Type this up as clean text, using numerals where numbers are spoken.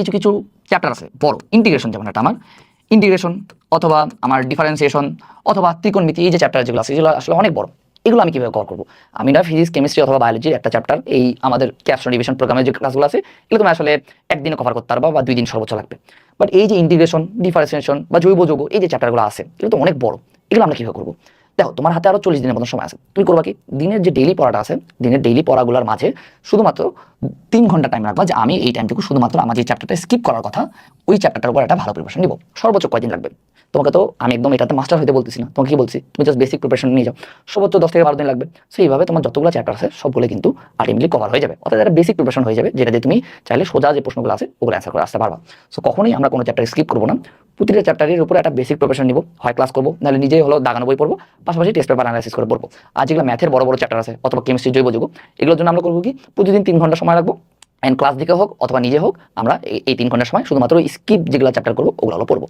কিছু কিছু চ্যাপ্টার আছে বড়, ইন্টিগ্রেশন যেমন এটা আমার ইন্টিগ্রেশন, অথবা আমার ডিফারেন্সিয়েশন, অথবা ত্রিকোণমিতি, এই যে চ্যাপ্টার যেগুলো আছে যেগুলো আসলে অনেক বড়, এগুলো আমি কিভাবে কভার করবো? আমি না ফিজিক্স, কেমিস্ট্রি অথবা বায়োলজির একটা চ্যাপ্টার, এই আমাদের ক্যাপস্টোন ডিভিশন প্রোগ্রামের যে ক্লাসগুলো আছে এগুলো তুমি আসলে একদিনে কভার করতে পারবা বা 2 দিন সর্বোচ্চ লাগবে। বাট এই যে ইন্টিগ্রেশন, ডিফারেন্সিয়েশন বা জৈব যৌগ, এই যে চ্যাপ্টারগুলো আছে এগুলো তো অনেক বড়, এগুলো আমরা কিভাবে করবো? দেখো, তোমার হাতে আরো 40 দিনের মতো সময় আছে। তুমি করবা কি, দিনের যে ডেইলি পড়াটা আছে, দিনের ডেইলি পড়াগুলোর মাঝে শুধুমাত্র 3 ঘন্টা টাইম রাখবা, যে আমি এই টাইমটুকু শুধুমাত্র আমার যে চ্যাপ্টারটা স্কিপ করার কথা ওই চ্যাপ্টারটার উপর একটা ভালো প্রিপারেশন নিব। সর্বোচ্চ কয়দিন লাগবে? তোমাকে তো আমি একদম এটাতে মাস্টার হতে বলতেছি না, তোমাকে কি বলছি, তুমি জাস্ট বেসিক প্রিপারেশন নিয়ে যাও, সর্বোচ্চ 10 থেকে 12 দিন লাগবে। সো এইভাবে তোমার যতগুলো চ্যাপ্টার আছে সবগুলো কিন্তু আলটিমেটলি কভার হয়ে যাবে, অর্থাৎ একটা বেসিক প্রিপারেশন হয়ে যাবে, যেটা দিয়ে তুমি চাইলে সোজা যে প্রশ্নগুলো আছে ওগুলো অ্যান্সার করে আসতে পারবা। সো কখনোই আমরা কোনো চ্যাপ্টার স্কিপ করবো না, প্রতিটা চ্যাপ্টারের উপরে একটা বেসিক প্রিপারেশন নিব, হয় ক্লাস করবো, নাহলে নিজেই হলো দাগানো বই পড়বো, পাশাপাশি টেস্ট পেপার অ্যানালাইসিস করে পড়বো। আর যেগুলো ম্যাথের বড় বড় চ্যাপ্টার আছে অথবা কেমিস্ট্রি, জৈব যৌগ, এগুলোর জন্য আমরা করবো কি, প্রতিদিন 3 ঘন্টা সময় রাখবো, অ্যান্ড ক্লাস দিকে হোক অথবা নিজে হোক আমরা এই 3 ঘন্টার সময় শুধুমাত্র স্কিপ যেগুলো চ্যাপ্টার করবো ওগুলো পড়বো।